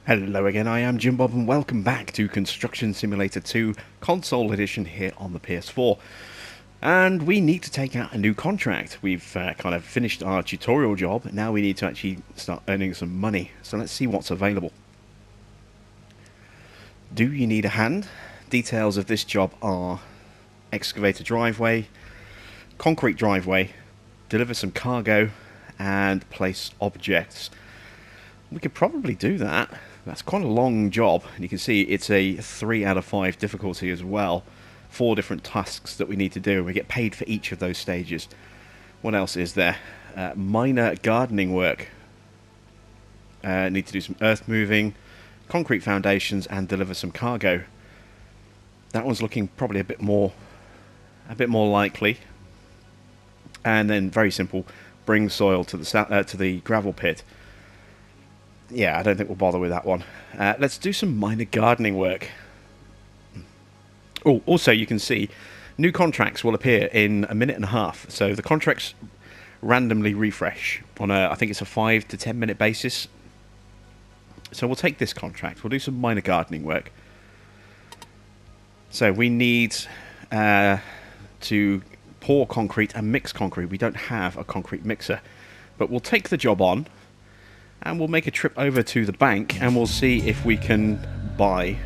Hello again, I am Jim Bob and welcome back to Construction Simulator 2 Console Edition here on the PS4. And we need to take out a new contract. We've kind of finished our tutorial job, now we need to actually start earning some money. So let's see what's available. Do you need a hand? Details of this job are excavator driveway, concrete driveway, deliver some cargo, and place objects. We could probably do that. That's quite a long job, and you can see it's a 3 out of 5 difficulty as well. 4 different tasks that we need to do, and we get paid for each of those stages. What else is there? Minor gardening work. Need to do some earth moving, concrete foundations, and deliver some cargo. That one's looking probably a bit more likely. And then very simple, bring soil to the gravel pit. Yeah, I don't think we'll bother with that one. Let's do some minor gardening work. Oh, also you can see new contracts will appear in a minute and a half. So the contracts randomly refresh on I think it's a 5 to 10 minute basis. So we'll take this contract. We'll do some minor gardening work. So we need to pour concrete and mix concrete. We don't have a concrete mixer, but we'll take the job on. And we'll make a trip over to the bank and we'll see if we can buy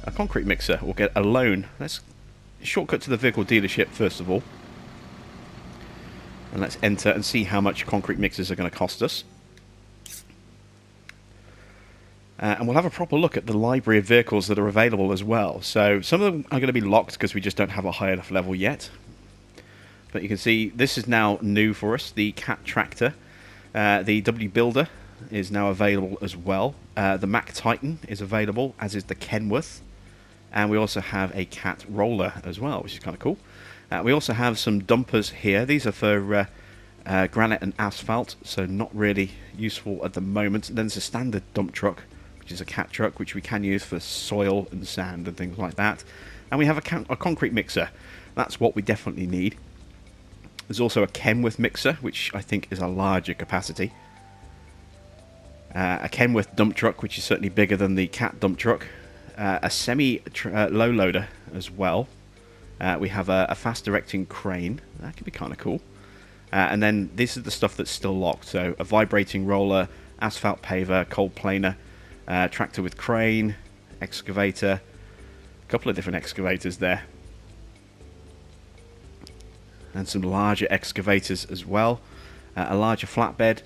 a concrete mixer or get a loan. Let's shortcut to the vehicle dealership first of all. And let's enter and see how much concrete mixers are going to cost us. And we'll have a proper look at the library of vehicles that are available as well. So some of them are going to be locked because we just don't have a high enough level yet. But you can see this is now new for us, the Cat Tractor. The W Builder is now available as well. The Mack Titan is available, as is the Kenworth. And we also have a Cat Roller as well, which is kind of cool. We also have some dumpers here. These are for granite and asphalt, so not really useful at the moment. Then there's a standard dump truck, which is a Cat truck, which we can use for soil and sand and things like that. And we have a concrete mixer. That's what we definitely need. There's also a Kenworth mixer, which I think is a larger capacity. A Kenworth dump truck, which is certainly bigger than the Cat dump truck. A semi-low loader as well. We have a fast-directing crane. That could be kind of cool. And then this is the stuff that's still locked. So a vibrating roller, asphalt paver, cold planer, tractor with crane, excavator. A couple of different excavators there. And some larger excavators as well. A larger flatbed.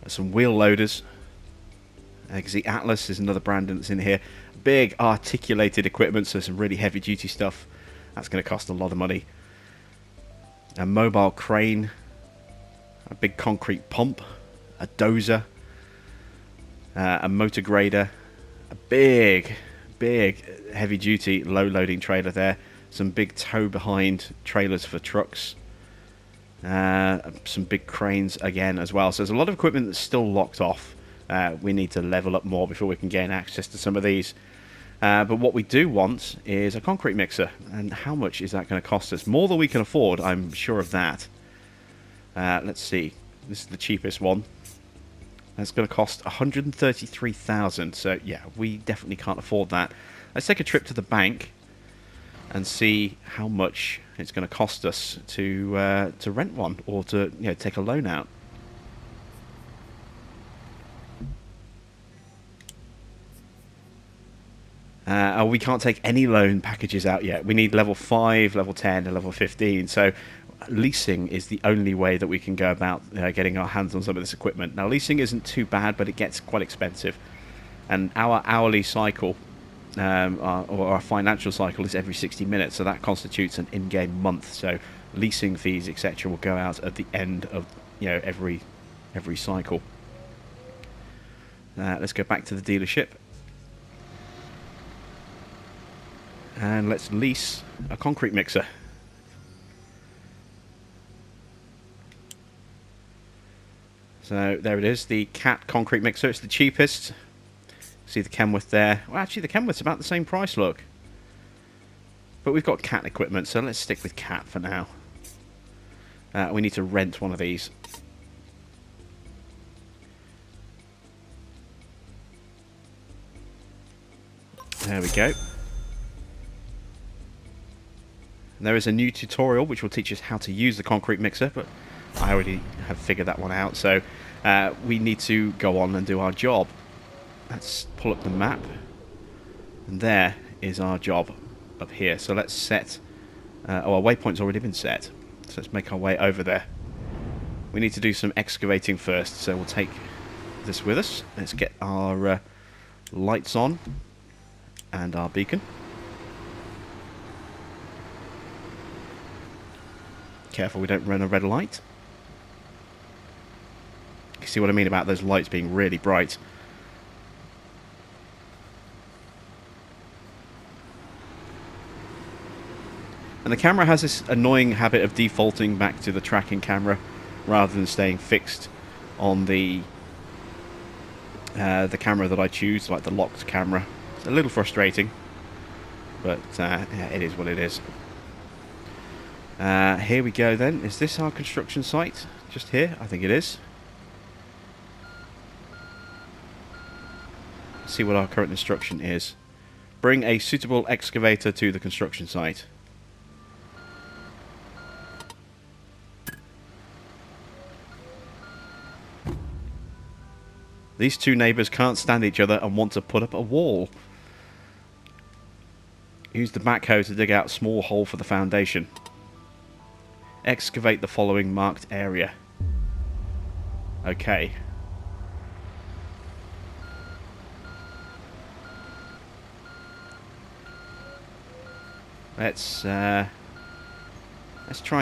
Some wheel loaders. You can see Atlas is another brand that's in here. Big articulated equipment, so some really heavy duty stuff. That's going to cost a lot of money. A mobile crane. A big concrete pump. A dozer. A motor grader. A big heavy duty low loading trailer there. Some big tow behind trailers for trucks. Some big cranes again as well. So there's a lot of equipment that's still locked off. We need to level up more before we can gain access to some of these. But what we do want is a concrete mixer. And how much is that going to cost us? More than we can afford, I'm sure of that. Let's see. This is the cheapest one. That's going to cost 133,000. So yeah, we definitely can't afford that. Let's take a trip to the bank and see how much it's going to cost us to rent one or to take a loan out. We can't take any loan packages out yet. We need level 5, level 10, and level 15. So leasing is the only way that we can go about getting our hands on some of this equipment. Now leasing isn't too bad, but it gets quite expensive. And our hourly cycle or our financial cycle is every 60 minutes, so that constitutes an in-game month. So leasing fees, etc., will go out at the end of every cycle. Let's go back to the dealership and let's lease a concrete mixer. So there it is, the Cat concrete mixer. It's the cheapest. See the Kenworth there. Well, actually, the Kenworth's about the same price, look. But we've got Cat equipment, so let's stick with Cat for now. We need to rent one of these. There we go. And there is a new tutorial which will teach us how to use the concrete mixer, but I already have figured that one out, so we need to go on and do our job. Let's pull up the map, and there is our job up here. So let's set... oh, our waypoint's already been set, so let's make our way over there. We need to do some excavating first, so we'll take this with us. Let's get our lights on and our beacon. Careful we don't run a red light. You see what I mean about those lights being really bright. And the camera has this annoying habit of defaulting back to the tracking camera rather than staying fixed on the camera that I choose, like the locked camera. It's a little frustrating, but yeah, it is what it is. Here we go then. Is this our construction site? Just here? I think it is. Let's see what our current instruction is. Bring a suitable excavator to the construction site. These two neighbours can't stand each other and want to put up a wall. Use the backhoe to dig out a small hole for the foundation. Excavate the following marked area. Okay. Let's try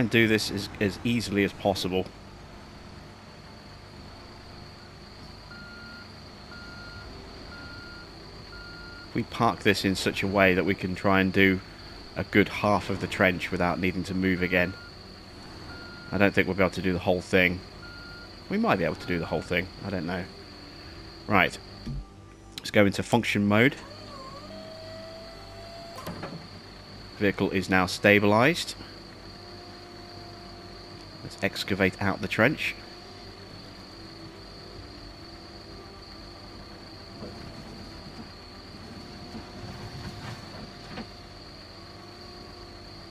and do this as easily as possible. We park this in such a way that we can try and do a good half of the trench without needing to move again. I don't think we'll be able to do the whole thing. We might be able to do the whole thing, I don't know. Right, let's go into function mode. Vehicle is now stabilised. Let's excavate out the trench.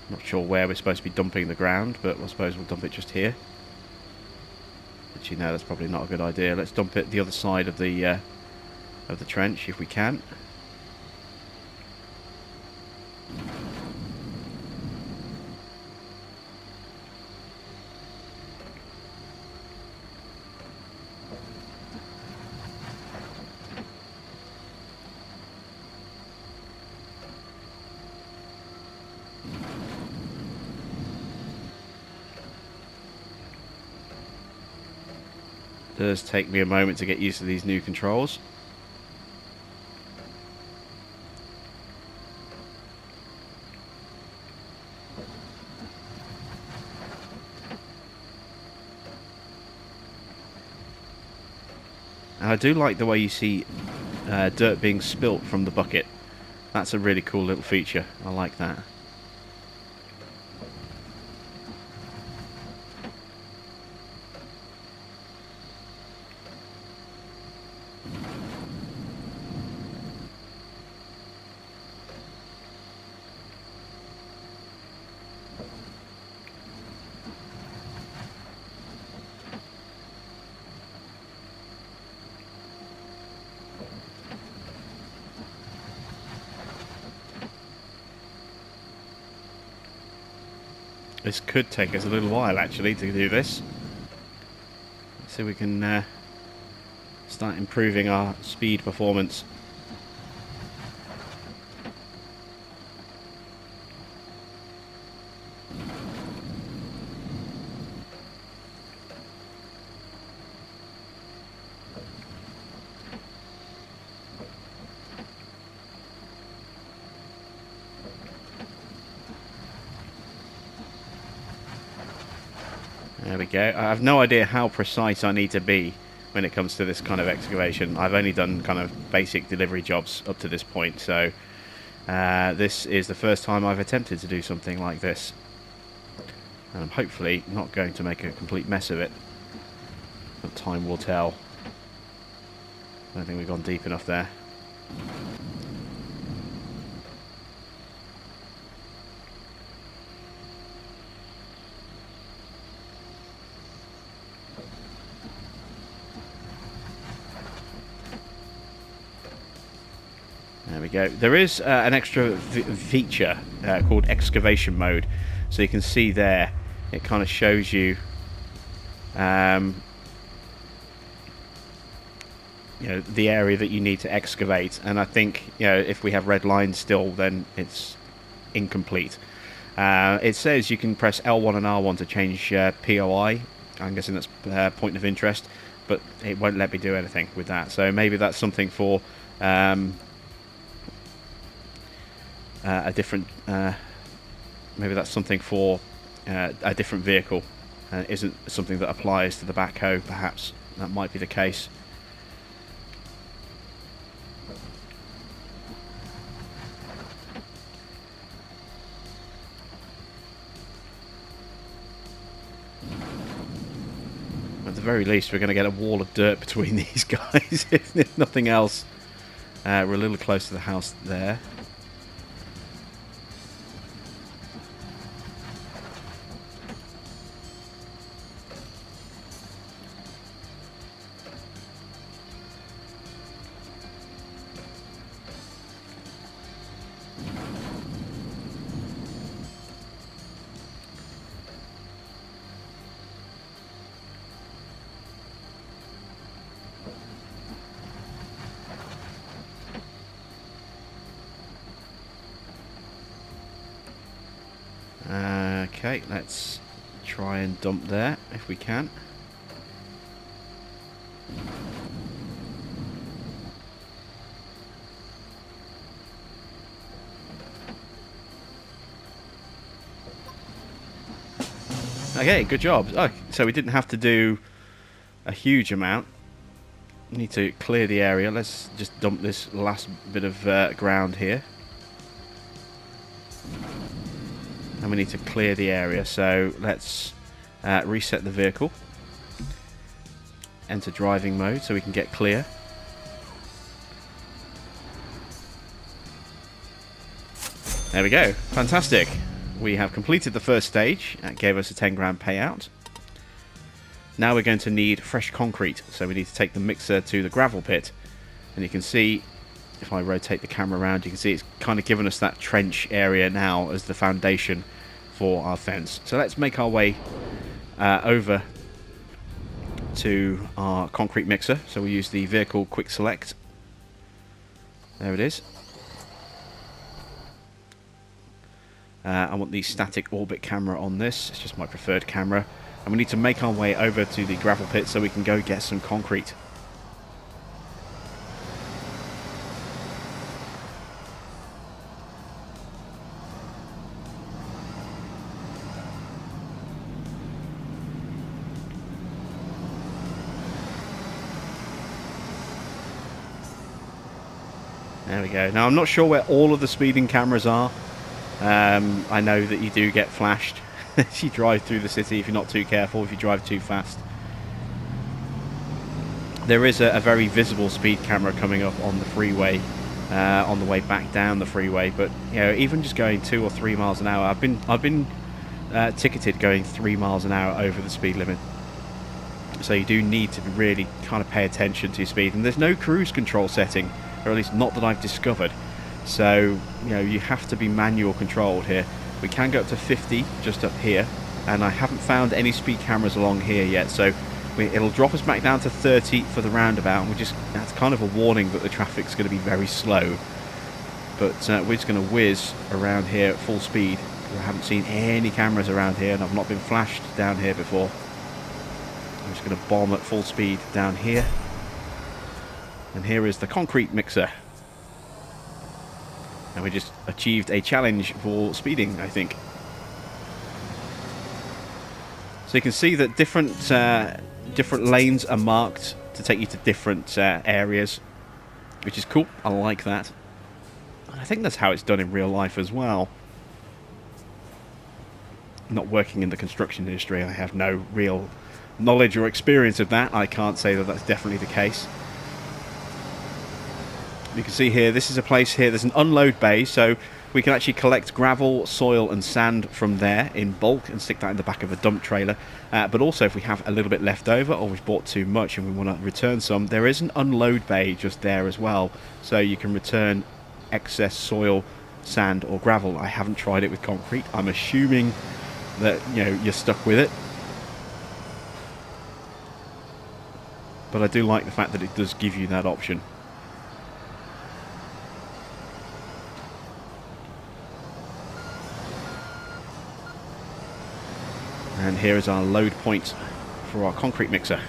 Not sure where we're supposed to be dumping the ground, but I suppose we'll dump it just here. But you know, that's probably not a good idea. Let's dump it the other side of the trench if we can. It does take me a moment to get used to these new controls. And I do like the way you see dirt being spilt from the bucket. That's a really cool little feature. I like that. This could take us a little while actually to do this. Let's see if we can start improving our speed performance. There we go. I have no idea how precise I need to be when it comes to this kind of excavation. I've only done kind of basic delivery jobs up to this point, so this is the first time I've attempted to do something like this. And I'm hopefully not going to make a complete mess of it, but time will tell. I don't think we've gone deep enough there. go. There is an extra feature called excavation mode. So you can see there, it kind of shows you, you know, the area that you need to excavate. And I think, you know, if we have red lines still, then it's incomplete. It says you can press L1 and R1 to change POI. I'm guessing that's point of interest, but it won't let me do anything with that. So maybe that's something for a different. Maybe that's something for a different vehicle. Isn't something that applies to the backhoe. Perhaps that might be the case. At the very least, we're going to get a wall of dirt between these guys, if nothing else. We're a little close to the house there. Okay, let's try and dump there if we can. Okay, good job. Oh, so we didn't have to do a huge amount. We need to clear the area. Let's just dump this last bit of ground here. And we need to clear the area, so let's reset the vehicle, enter driving mode so we can get clear. There we go, fantastic. We have completed the first stage. That gave us a 10 grand payout. Now we're going to need fresh concrete, so we need to take the mixer to the gravel pit. And you can see, if I rotate the camera around, you can see it's kind of given us that trench area now as the foundation for our fence. So let's make our way over to our concrete mixer. So we use the vehicle quick select. There it is. I want the static orbit camera on this. It's just my preferred camera. And we need to make our way over to the gravel pit so we can go get some concrete. There we go. Now I'm not sure where all of the speeding cameras are. I know that you do get flashed as you drive through the city if you're not too careful, if you drive too fast. There is a very visible speed camera coming up on the freeway on the way back down the freeway, but you know, even just going 2 or 3 miles an hour, I've been ticketed going 3 miles an hour over the speed limit. So you do need to really kind of pay attention to your speed, and there's no cruise control setting, or at least not that I've discovered. So you know, you have to be manual controlled here. We can go up to 50 just up here, and I haven't found any speed cameras along here yet, so it'll drop us back down to 30 for the roundabout, and that's kind of a warning that the traffic's going to be very slow. But we're just going to whiz around here at full speed. I haven't seen any cameras around here, and I've not been flashed down here before. I'm just going to bomb at full speed down here. And here is the concrete mixer. And we just achieved a challenge for speeding, I think. So you can see that different lanes are marked to take you to different areas, which is cool. I like that. And I think that's how it's done in real life as well. Not working in the construction industry, I have no real knowledge or experience of that. I can't say that that's definitely the case. You can see here, this is a place here, there's an unload bay, so we can actually collect gravel, soil and sand from there in bulk and stick that in the back of a dump trailer. But also if we have a little bit left over, or we've bought too much and we want to return some, there is an unload bay just there as well. So you can return excess soil, sand or gravel. I haven't tried it with concrete. I'm assuming that, you know, you're stuck with it. But I do like the fact that it does give you that option. And here is our load point for our concrete mixer.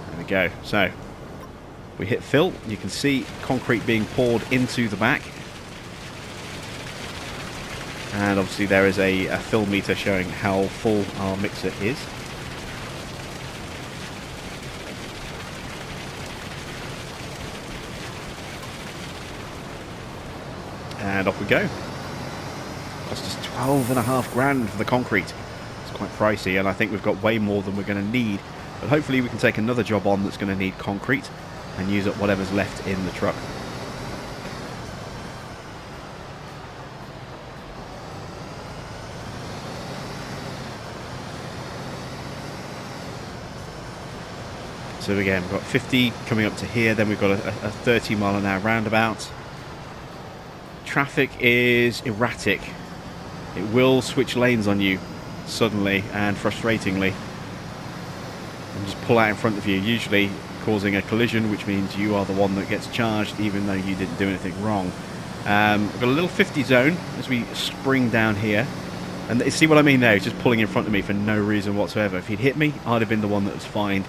There we go. So we hit fill. You can see concrete being poured into the back. And obviously there is a fill meter showing how full our mixer is. And off we go. Cost us 12.5 grand for the concrete. It's quite pricey, and I think we've got way more than we're going to need. But hopefully we can take another job on that's going to need concrete and use up whatever's left in the truck. So again, we've got 50 coming up to here, then we've got a 30 mile an hour roundabout. Traffic is erratic. It will switch lanes on you suddenly and frustratingly and just pull out in front of you, usually causing a collision, which means you are the one that gets charged even though you didn't do anything wrong. We've got a little 50 zone as we spring down here, and see what I mean there, he's just pulling in front of me for no reason whatsoever. If he'd hit me, I'd have been the one that was fined.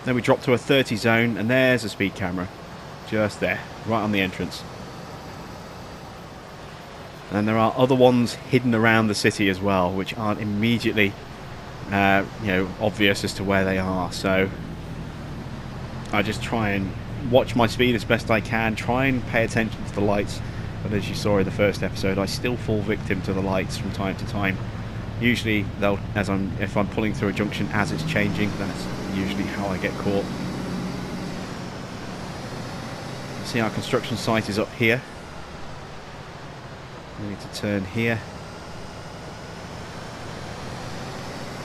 Then we drop to a 30 zone, and there's a speed camera just there, right on the entrance. And there are other ones hidden around the city as well, which aren't immediately obvious as to where they are. So I just try and watch my speed as best I can, try and pay attention to the lights. But as you saw in the first episode, I still fall victim to the lights from time to time. Usually, if I'm pulling through a junction as it's changing, that's usually how I get caught. See, our construction site is up here. We need to turn here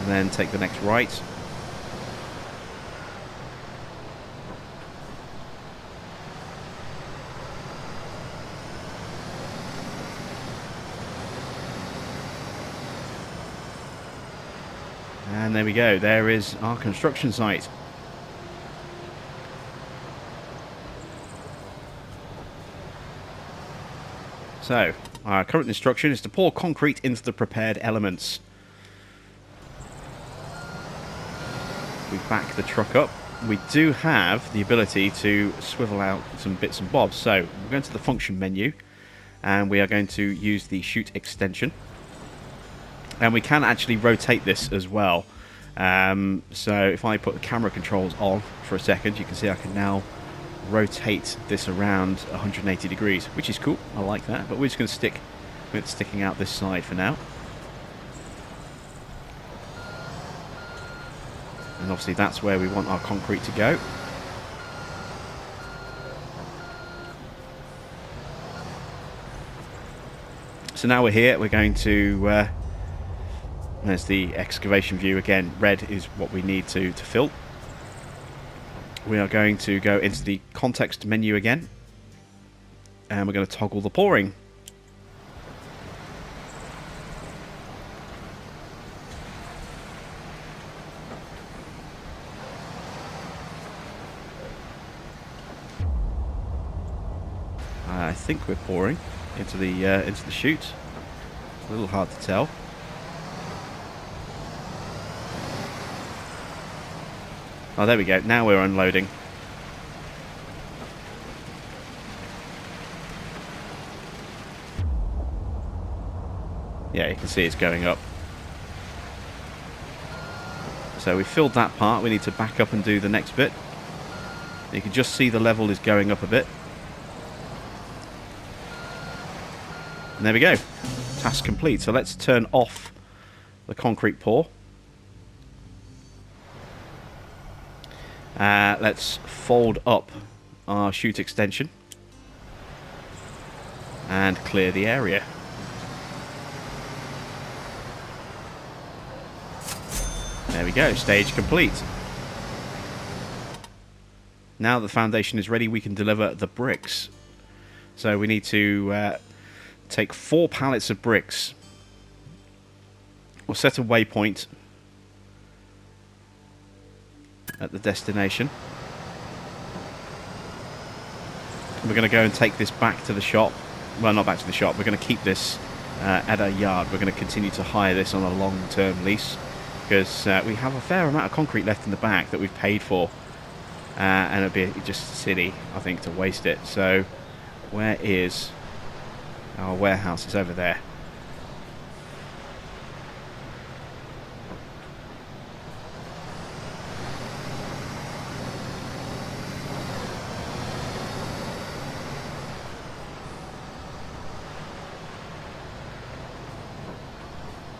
and then take the next right. And there we go, there is our construction site. So, our current instruction is to pour concrete into the prepared elements. We back the truck up. We do have the ability to swivel out some bits and bobs. So, we're going to the function menu, and we are going to use the chute extension. And we can actually rotate this as well. So, if I put the camera controls on for a second, you can see I can now rotate this around 180 degrees, which is cool. I like that, but we're just going to stick with sticking out this side for now. And obviously that's where we want our concrete to go. So now we're here, we're going to there's the excavation view again. Red is what we need to fill. We are going to go into the context menu again, and we're going to toggle the pouring. I think we're pouring into the chute. A little hard to tell. Oh, there we go. Now we're unloading. Yeah, you can see it's going up. So we filled that part. We need to back up and do the next bit. You can just see the level is going up a bit. And there we go. Task complete. So let's turn off the concrete pour. Let's fold up our chute extension and clear the area. There we go, stage complete. Now that the foundation is ready, we can deliver the bricks. So we need to take 4 pallets of bricks. We'll set a waypoint at the destination. We're going to go and take this back to the shop. Well, not back to the shop. We're going to keep this at our yard. We're going to continue to hire this on a long-term lease because we have a fair amount of concrete left in the back that we've paid for. And it'd be just silly, I think, to waste it. So, where is our warehouse? It's over there.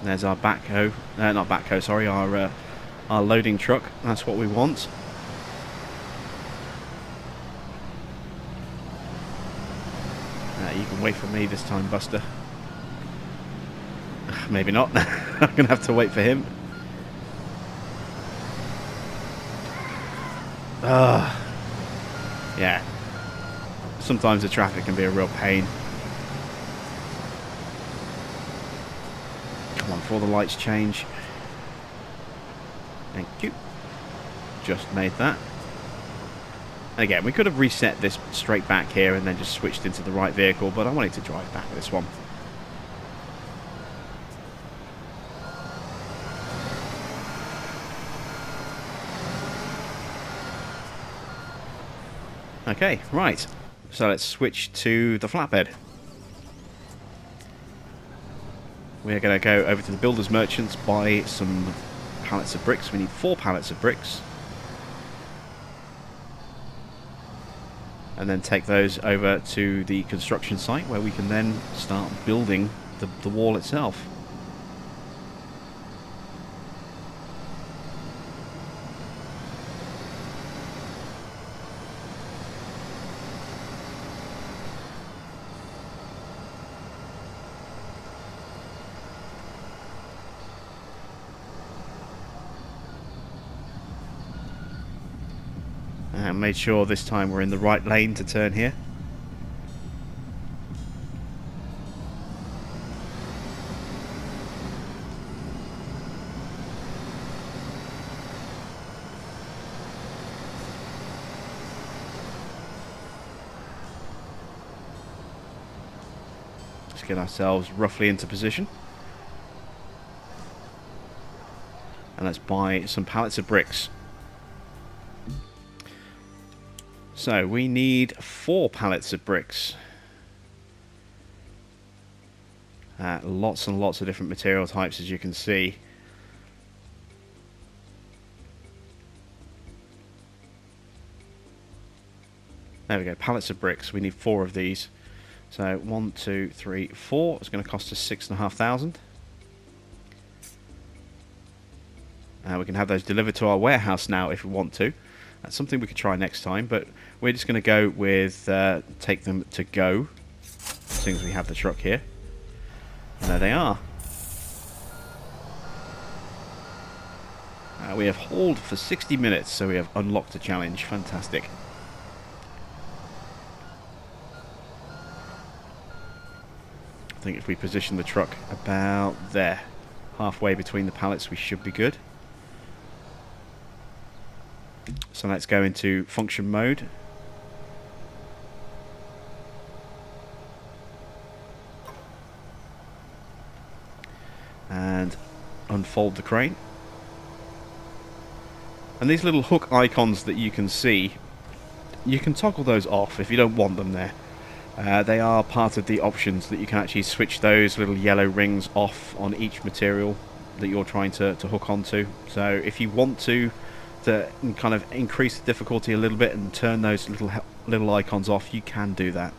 There's our backhoe, not backhoe, sorry, our loading truck. That's what we want. You can wait for me this time, Buster. Maybe not. I'm going to have to wait for him. Yeah. Sometimes the traffic can be a real pain. Come on, before the lights change. Thank you. Just made that. Again, we could have reset this straight back here and then just switched into the right vehicle, but I wanted to drive back this one. Okay, right. So let's switch to the flatbed. We're going to go over to the builder's merchants, buy some pallets of bricks. We need 4 pallets of bricks. And then take those over to the construction site where we can then start building the wall itself. And made sure this time we're in the right lane to turn here. Let's get ourselves roughly into position. And let's buy some pallets of bricks. So we need 4 pallets of bricks. Lots and lots of different material types, as you can see. There we go, pallets of bricks. We need 4 of these. So 1, 2, 3, 4. It's going to cost us 6,500. We can have those delivered to our warehouse now if we want to. That's something we could try next time, but we're just going to go with take them to go as soon as we have the truck here. And there they are. We have hauled for 60 minutes, so we have unlocked a challenge. Fantastic. I think if we position the truck about there, halfway between the pallets, we should be good. So let's go into function mode. And unfold the crane. And these little hook icons that you can see, you can toggle those off if you don't want them there. They are part of the options that you can actually switch those little yellow rings off on each material that you're trying to hook onto. So if you want to kind of increase the difficulty a little bit and turn those little icons off, you can do that.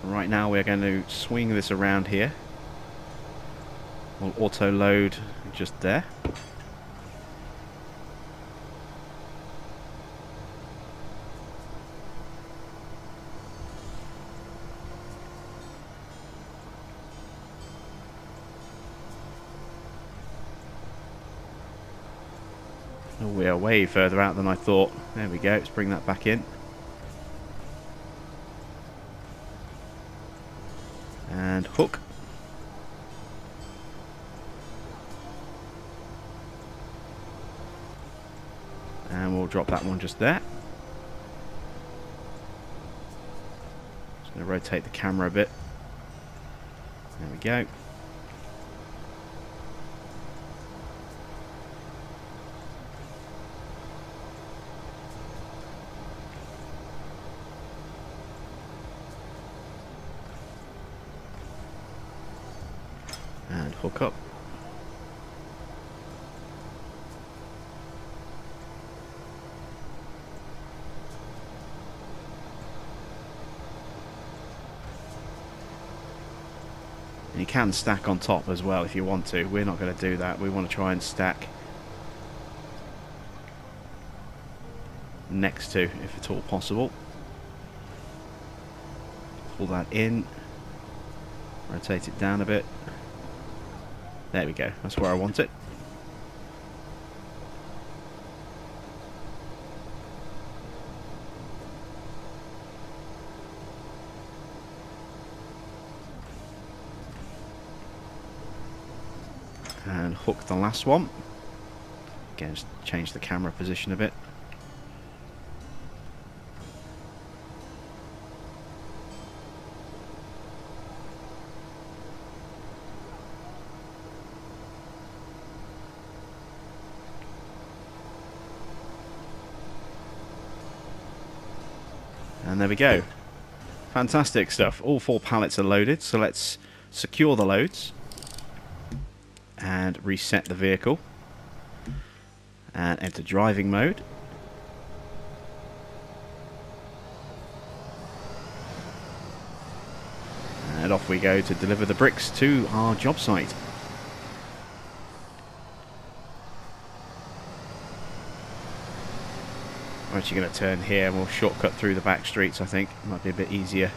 Right now we're going to swing this around here. We'll auto load just there. Oh, we are way further out than I thought. There we go, let's bring that back in. And hook. And we'll drop that one just there. Just going to rotate the camera a bit. There we go. And hook up. And you can stack on top as well if you want to. We're not going to do that. We want to try and stack next to, if at all possible. Pull that in. Rotate it down a bit. There we go. That's where I want it. And hook the last one. Again, just change the camera position a bit. And there we go. Fantastic stuff. All 4 pallets are loaded, so let's secure the loads and reset the vehicle and enter driving mode. And off we go to deliver the bricks to our job site. We're actually going to turn here and we'll shortcut through the back streets, I think. Might be a bit easier.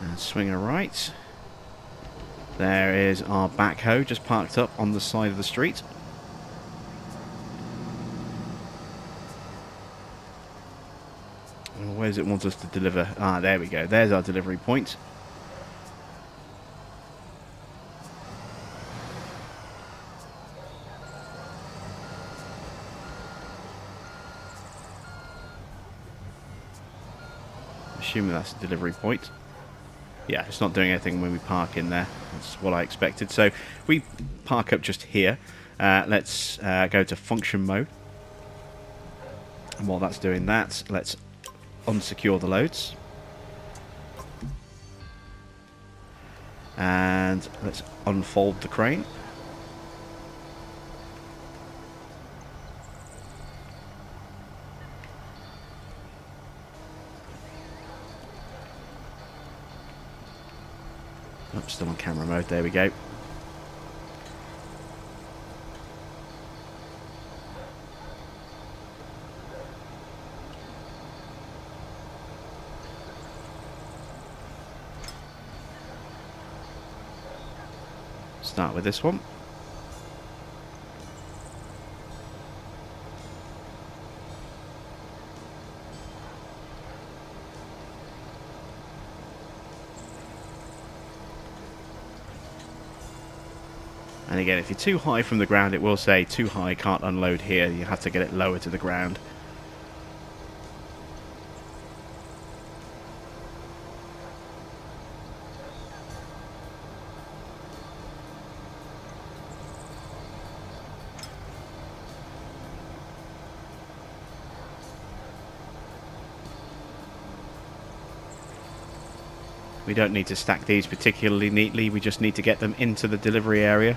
And swing a right. There is our backhoe just parked up on the side of the street. Where does it want us to deliver? Ah, there we go. There's our delivery point. Assuming that's a delivery point. Yeah, it's not doing anything when we park in there. That's what I expected. So we park up just here. Let's go to function mode. And while that's doing that, let's unsecure the loads. And let's unfold the crane. Oh, still on camera mode, there we go. Start with this one. And again, if you're too high from the ground, it will say too high, can't unload here. You have to get it lower to the ground. We don't need to stack these particularly neatly, we just need to get them into the delivery area.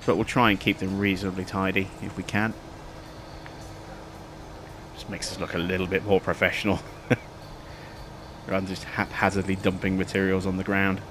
But we'll try and keep them reasonably tidy if we can. Just makes us look a little bit more professional. Rather than just haphazardly dumping materials on the ground.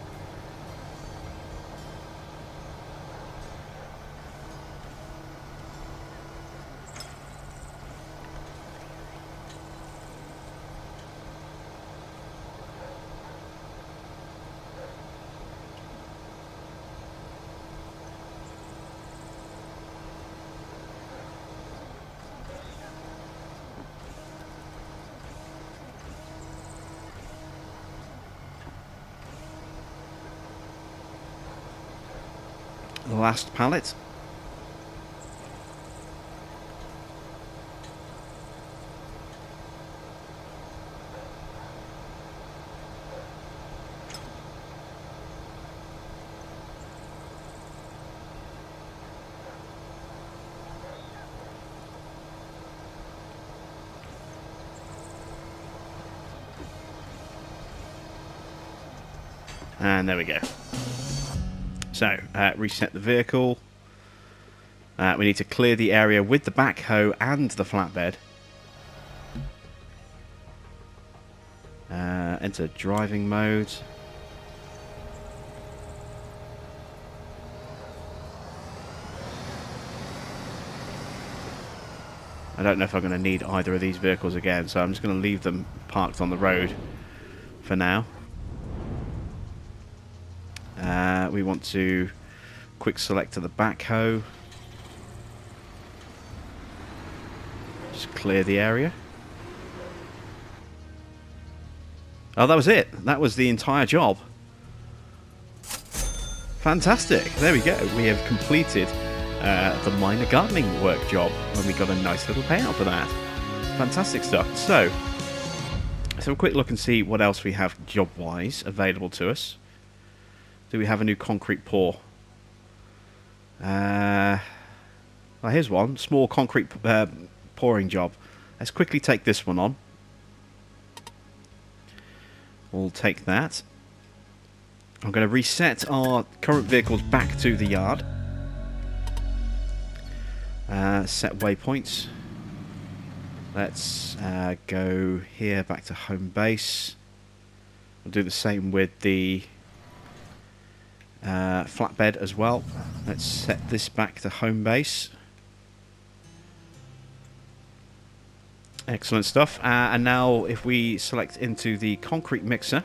The last pallet. And there we go. So, reset the vehicle. We need to clear the area with the backhoe and the flatbed. Enter driving mode. I don't know if I'm going to need either of these vehicles again, so I'm just going to leave them parked on the road for now. We want to quick select to the backhoe. Just clear the area. Oh, that was it. That was the entire job. Fantastic. There we go. We have completed the minor gardening work job, and we got a nice little payout for that. Fantastic stuff. So, let's have a quick look and see what else we have job-wise available to us. Do we have a new concrete pour? Well, here's one. Small concrete pouring job. Let's quickly take this one on. We'll take that. I'm going to reset our current vehicles back to the yard. Set waypoints. Let's go here back to home base. We'll do the same with the flatbed as well. Let's set this back to home base. Excellent stuff. And now if we select into the concrete mixer,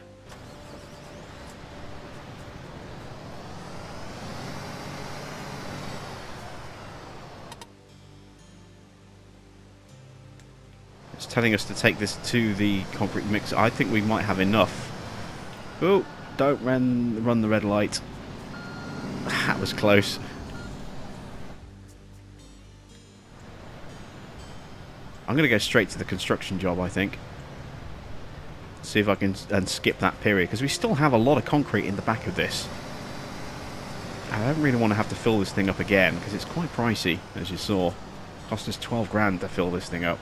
it's telling us to take this to the concrete mixer. I think we might have enough. Oh, don't run the red light. That was close. I'm going to go straight to the construction job, I think. See if I can skip that period, because we still have a lot of concrete in the back of this. I don't really want to have to fill this thing up again, because it's quite pricey, as you saw. Cost us 12 grand to fill this thing up.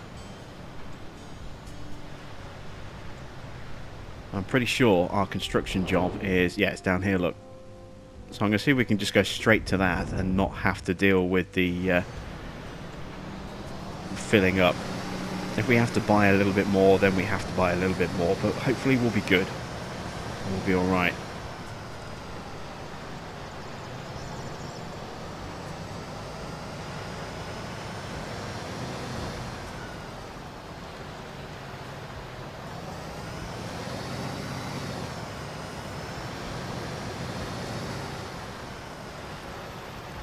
I'm pretty sure our construction job is... yeah, it's down here, look. So I'm going to see if we can just go straight to that and not have to deal with the filling up. If we have to buy a little bit more, then we have to buy a little bit more, but hopefully we'll be good. We'll be alright.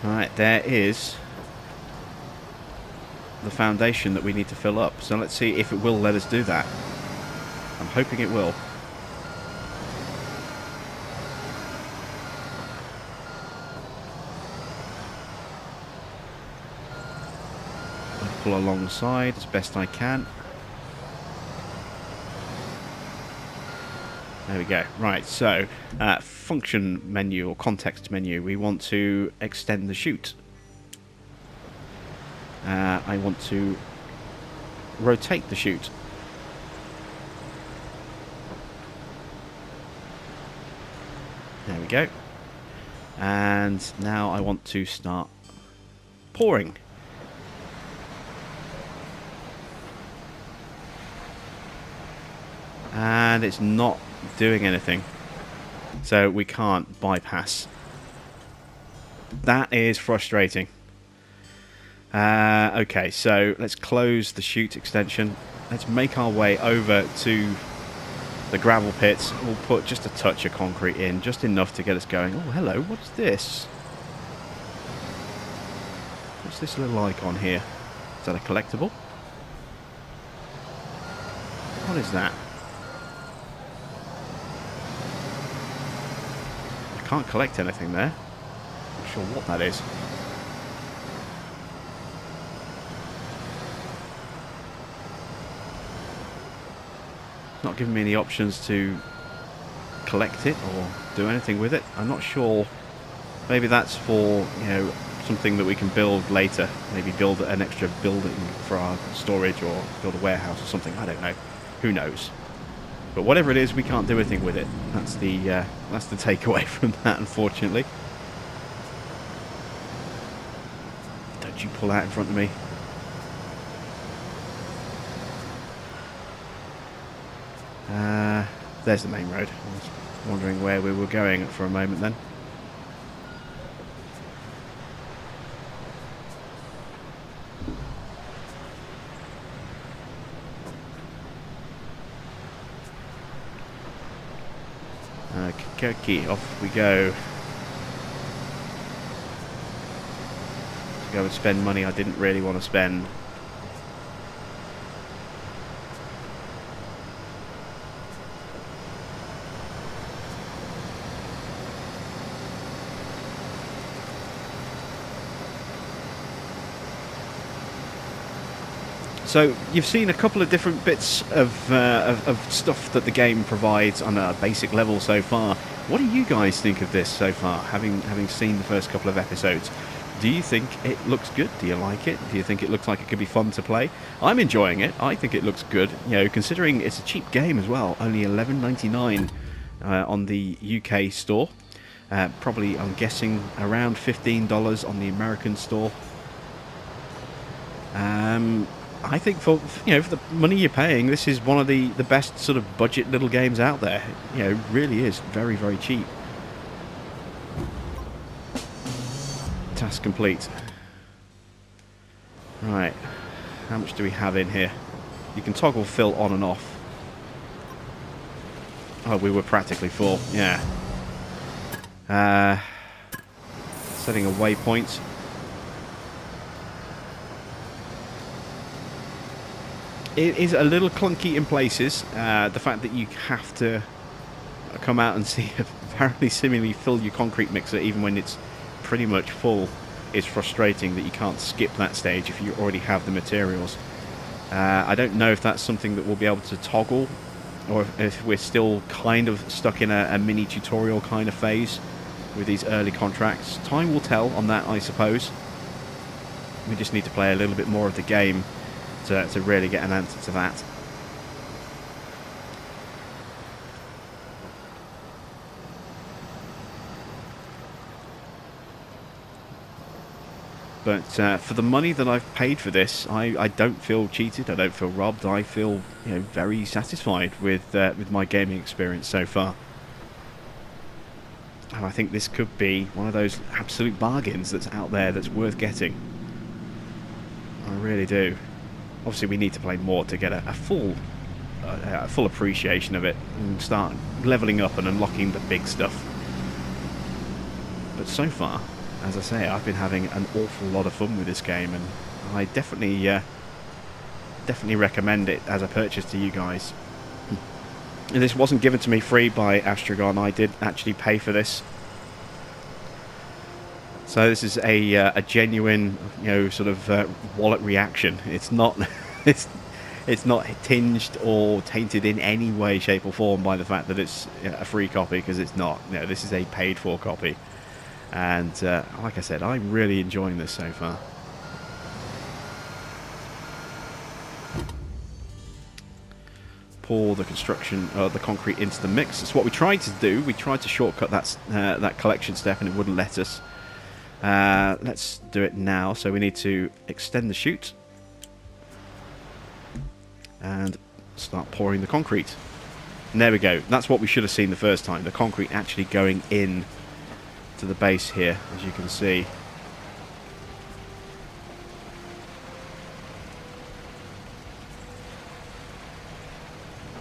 Right, there is the foundation that we need to fill up. So let's see if it will let us do that. I'm hoping it will. I'll pull alongside as best I can. There we go. Right, so function menu or context menu, we want to extend the chute. I want to rotate the chute. There we go. And now I want to start pouring. and it's not doing anything. So we can't bypass. That is frustrating. Okay, so let's close the chute extension. Let's make our way over to the gravel pits. We'll put just a touch of concrete in, just enough to get us going. Oh, hello, what's this? What's this little icon here? Is that a collectible? What is that? I can't collect anything there. Not sure what that is. Not giving me any options to collect it or do anything with it. I'm not sure. Maybe that's for, you know, something that we can build later. Maybe build an extra building for our storage or build a warehouse or something. I don't know. Who knows? But whatever it is, we can't do anything with it. That's the takeaway from that, unfortunately. Don't you pull out in front of me. There's the main road. I was wondering where we were going for a moment then. Okay, off we go. To go and spend money I didn't really want to spend. So you've seen a couple of different bits of stuff that the game provides on a basic level so far. What do you guys think of this so far, having seen the first couple of episodes? Do you think it looks good? Do you like it? Do you think it looks like it could be fun to play? I'm enjoying it. I think it looks good. You know, considering it's a cheap game as well, only $11.99 on the UK store. Probably, I'm guessing, around $15 on the American store. I think for the money you're paying, this is one of the best sort of budget little games out there. You know, it really is very, very cheap. Task complete. Right, how much do we have in here? You can toggle fill on and off. Oh, we were practically full. Yeah. Setting a waypoint. It is a little clunky in places. The fact that you have to come out and see apparently seemingly fill your concrete mixer even when it's pretty much full is frustrating, that you can't skip that stage if you already have the materials. I don't know if that's something that we'll be able to toggle, or if we're still kind of stuck in a mini tutorial kind of phase with these early contracts. Time will tell on that, I suppose. We just need to play a little bit more of the game to really get an answer to that. But for the money that I've paid for this, I don't feel cheated. I don't feel robbed. I feel, you know, very satisfied with my gaming experience so far. And I think this could be one of those absolute bargains that's out there that's worth getting. I really do. Obviously, we need to play more to get a full appreciation of it and start leveling up and unlocking the big stuff. But so far, as I say, I've been having an awful lot of fun with this game, and I definitely recommend it as a purchase to you guys. And this wasn't given to me free by Astragon. I did actually pay for this. So this is a genuine, you know, sort of wallet reaction. It's not it's not tinged or tainted in any way, shape, or form by the fact that it's a free copy, because it's not. You know, this is a paid-for copy, and like I said, I'm really enjoying this so far. Pour the concrete into the mix. It's what we tried to do. We tried to shortcut that collection step, and it wouldn't let us. Let's do it now. So we need to extend the chute and start pouring the concrete. And there we go. That's what we should have seen the first time. The concrete actually going in to the base here, as you can see.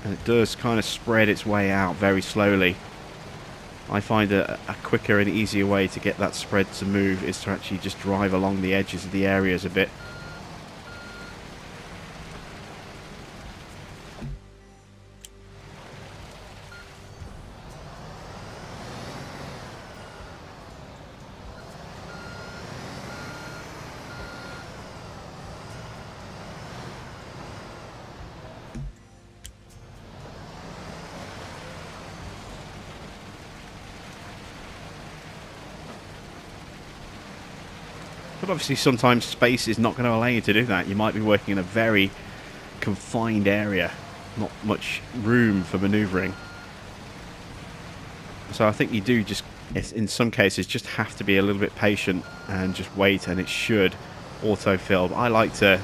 And it does kind of spread its way out very slowly. I find a quicker and easier way to get that spread to move is to actually just drive along the edges of the areas a bit. But obviously sometimes space is not going to allow you to do that. You might be working in a very confined area, not much room for manoeuvring. So I think you do just, in some cases, just have to be a little bit patient and just wait, and it should auto-fill. I like to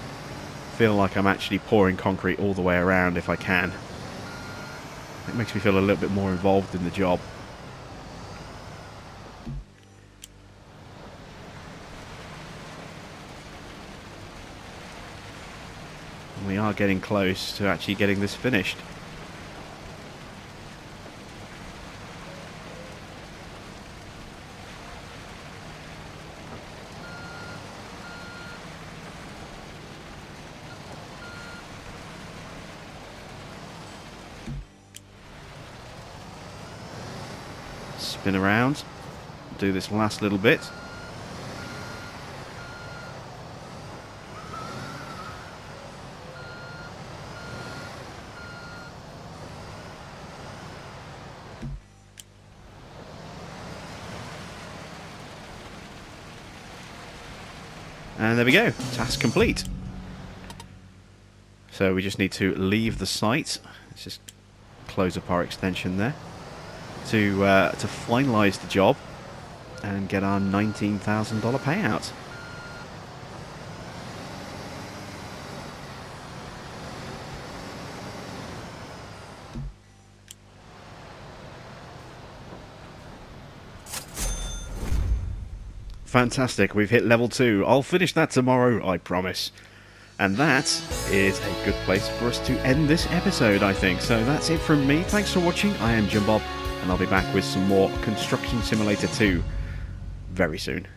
feel like I'm actually pouring concrete all the way around if I can. It makes me feel a little bit more involved in the job. We are getting close to actually getting this finished. Spin around, do this last little bit. And there we go, task complete. So we just need to leave the site. Let's just close up our extension there to finalise the job and get our $19,000 payout. Fantastic, we've hit level 2. I'll finish that tomorrow, I promise. And that is a good place for us to end this episode, I think. So that's it from me. Thanks for watching. I am Jim Bob, and I'll be back with some more Construction Simulator 2 very soon.